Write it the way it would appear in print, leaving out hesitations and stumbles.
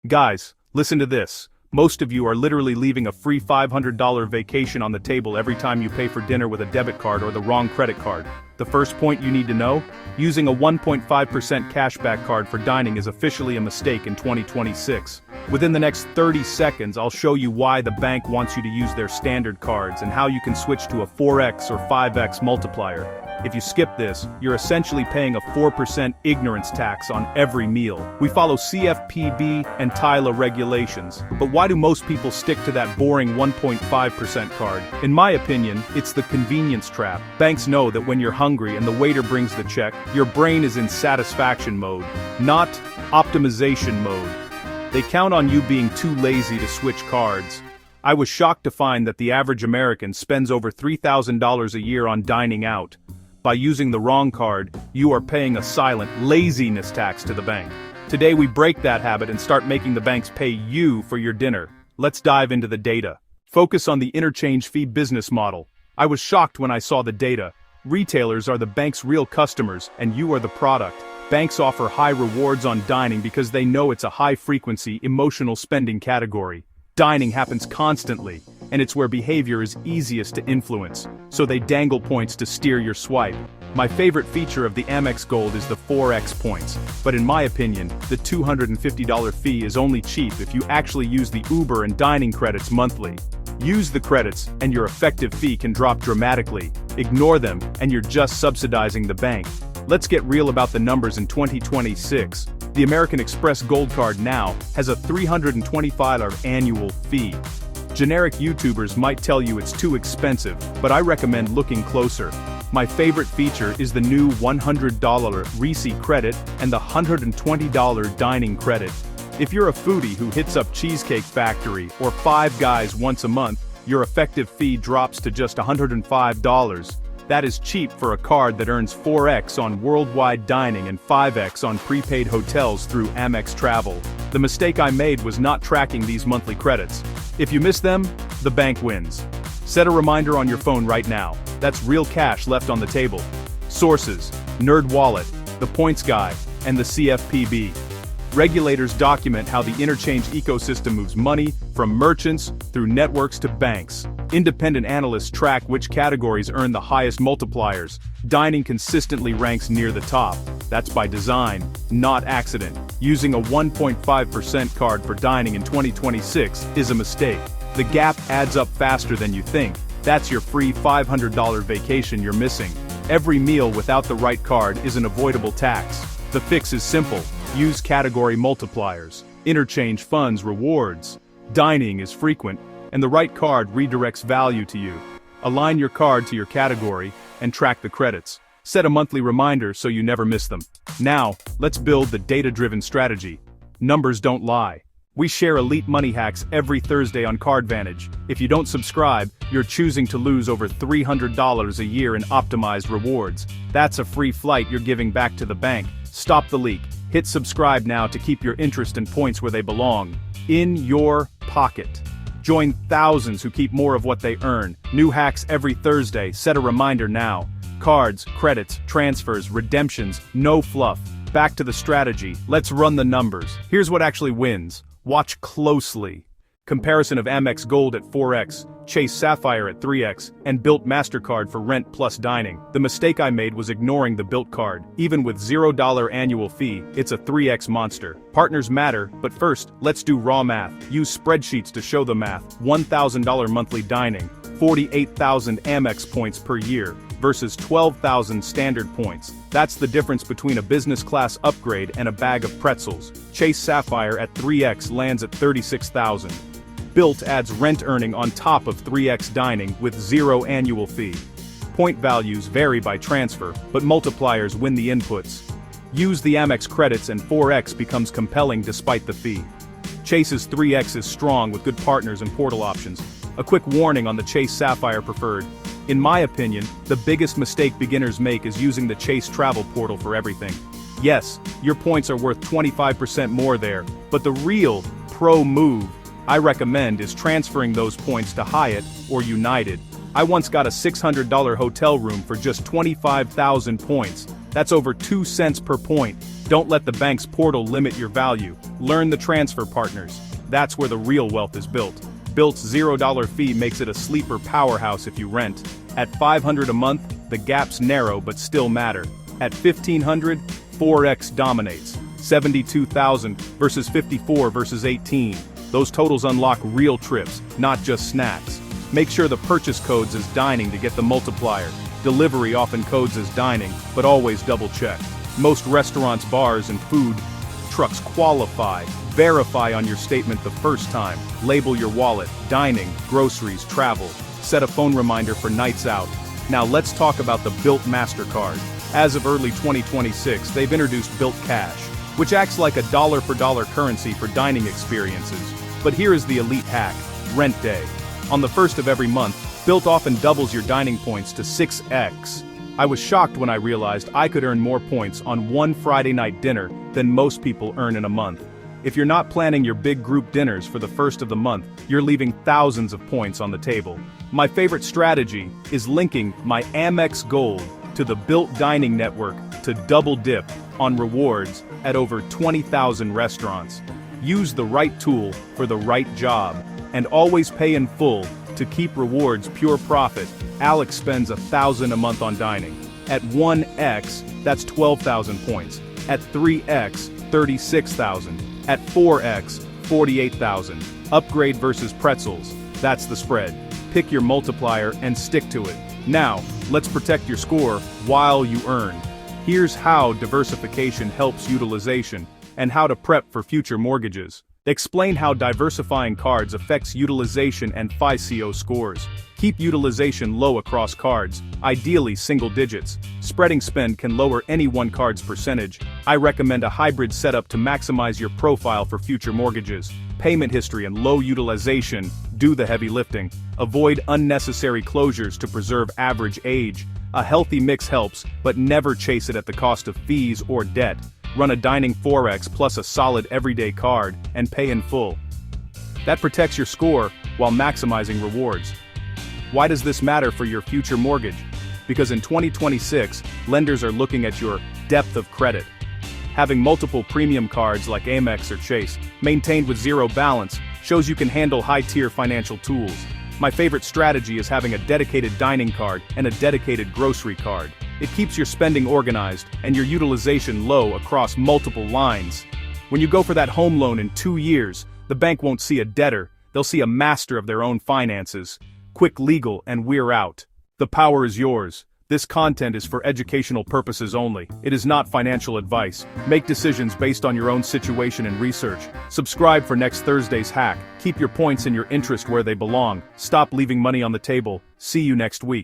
Guys, listen to this. Most of you are literally leaving a free $500 vacation on the table every time you pay for dinner with a debit card or the wrong credit card. The first point you need to know? Using a 1.5% cashback card for dining is officially a mistake in 2026. Within the next 30 seconds, I'll show you why the bank wants you to use their standard cards and how you can switch to a 4x or 5x multiplier. If you skip this, you're essentially paying a 4% ignorance tax on every meal. We follow CFPB and TILA regulations, but why do most people stick to that boring 1.5% card? In my opinion, it's the convenience trap. Banks know that when you're hungry and the waiter brings the check, your brain is in satisfaction mode, not optimization mode. They count on you being too lazy to switch cards. I was shocked to find that the average American spends over $3,000 a year on dining out. By using the wrong card, you are paying a silent laziness tax to the bank. Today we break that habit and start making the banks pay you for your dinner. Let's dive into the data. Focus on the interchange fee business model. I was shocked when I saw the data. Retailers are the bank's real customers, and you are the product. Banks offer high rewards on dining because they know it's a high-frequency, emotional spending category. Dining happens constantly, and it's where behavior is easiest to influence, so they dangle points to steer your swipe. My favorite feature of the Amex Gold is the 4x points, but in my opinion, the $250 fee is only cheap if you actually use the Uber and dining credits monthly. Use the credits, and your effective fee can drop dramatically. Ignore them, and you're just subsidizing the bank. Let's get real about the numbers in 2026. The American Express Gold Card now has a $325 annual fee. Generic YouTubers might tell you it's too expensive, but I recommend looking closer. My favorite feature is the new $100 Resy credit and the $120 dining credit. If you're a foodie who hits up Cheesecake Factory or Five Guys once a month, your effective fee drops to just $105. That is cheap for a card that earns 4x on worldwide dining and 5x on prepaid hotels through Amex Travel. The mistake I made was not tracking these monthly credits. If you miss them, the bank wins. Set a reminder on your phone right now. That's real cash left on the table. Sources: NerdWallet, The Points Guy, and the CFPB. Regulators document how the interchange ecosystem moves money from merchants through networks to banks. Independent analysts track which categories earn the highest multipliers. Dining consistently ranks near the top. That's by design, not accident. Using a 1.5% card for dining in 2026 is a mistake. The gap adds up faster than you think. That's your free $500 vacation you're missing. Every meal without the right card is an avoidable tax. The fix is simple. Use category multipliers. Interchange funds rewards. Dining is frequent, and the right card redirects value to you. Align your card to your category and track the credits. Set a monthly reminder so you never miss them. Now, let's build the data-driven strategy. Numbers don't lie. We share elite money hacks every Thursday on CardVantage. If you don't subscribe, you're choosing to lose over $300 a year in optimized rewards. That's a free flight you're giving back to the bank. Stop the leak. Hit subscribe now to keep your interest and points where they belong. In your pocket. Join thousands who keep more of what they earn. New hacks every Thursday. Set a reminder now. Cards, credits, transfers, redemptions, no fluff. Back to the strategy. Let's run the numbers. Here's what actually wins. Watch closely. Comparison of Amex Gold at 4x, Chase Sapphire at 3x, and Bilt Mastercard for rent plus dining. The mistake I made was ignoring the Bilt card. Even with $0 annual fee, it's a 3x monster. Partners matter, but first, let's do raw math. Use spreadsheets to show the math. $1,000 monthly dining, 48,000 Amex points per year, versus 12,000 standard points. That's the difference between a business class upgrade and a bag of pretzels. Chase Sapphire at 3x lands at 36,000. Bilt adds rent earning on top of 3x dining with 0 annual fee. Point values vary by transfer, but multipliers win the inputs. Use the Amex credits and 4x becomes compelling despite the fee. Chase's 3x is strong with good partners and portal options. A quick warning on the Chase Sapphire Preferred. In my opinion, the biggest mistake beginners make is using the Chase travel portal for everything. Yes, your points are worth 25% more there, but the real pro move I recommend is transferring those points to Hyatt or United. I once got a $600 hotel room for just 25,000 points. That's over 2 cents per point. Don't let the bank's portal limit your value. Learn the transfer partners. That's where the real wealth is built. Bilt's $0 fee makes it a sleeper powerhouse if you rent. At $500 a month, the gaps narrow but still matter. At $1,500, 4x dominates. 72,000 versus 54 versus 18. Those totals unlock real trips, not just snacks. Make sure the purchase codes as dining to get the multiplier. Delivery often codes as dining, but always double check. Most restaurants, bars, and food trucks qualify. Verify on your statement the first time. Label your wallet, dining, groceries, travel. Set a phone reminder for nights out. Now let's talk about the Bilt Mastercard. As of early 2026, they've introduced Bilt Cash, which acts like a dollar-for-dollar currency for dining experiences. But here is the elite hack: rent day. On the first of every month, Bilt often doubles your dining points to 6x. I was shocked when I realized I could earn more points on one Friday night dinner than most people earn in a month. If you're not planning your big group dinners for the first of the month, you're leaving thousands of points on the table. My favorite strategy is linking my Amex Gold to the Bilt Dining Network to double dip on rewards at over 20,000 restaurants. Use the right tool for the right job, and always pay in full to keep rewards pure profit. Alex spends $1,000 a month on dining. At 1x, that's 12,000 points. At 3x, 36,000. At 4x, 48,000. Upgrade versus pretzels. That's the spread. Pick your multiplier and stick to it. Now, let's protect your score while you earn. Here's how diversification helps utilization, and how to prep for future mortgages. Explain how diversifying cards affects utilization and FICO scores. Keep utilization low across cards, ideally single digits. Spreading spend can lower any one card's percentage. I recommend a hybrid setup to maximize your profile for future mortgages. Payment history and low utilization do the heavy lifting. Avoid unnecessary closures to preserve average age. A healthy mix helps, but never chase it at the cost of fees or debt. Run a dining 4x plus a solid everyday card, and pay in full. That protects your score while maximizing rewards. Why does this matter for your future mortgage? Because in 2026, lenders are looking at your depth of credit. Having multiple premium cards like Amex or Chase, maintained with zero balance, shows you can handle high-tier financial tools. My favorite strategy is having a dedicated dining card and a dedicated grocery card. It keeps your spending organized and your utilization low across multiple lines. When you go for that home loan in 2 years, the bank won't see a debtor, they'll see a master of their own finances. Quick legal and we're out. The power is yours. This content is for educational purposes only. It is not financial advice. Make decisions based on your own situation and research. Subscribe for next Thursday's hack. Keep your points and your interest where they belong. Stop leaving money on the table. See you next week.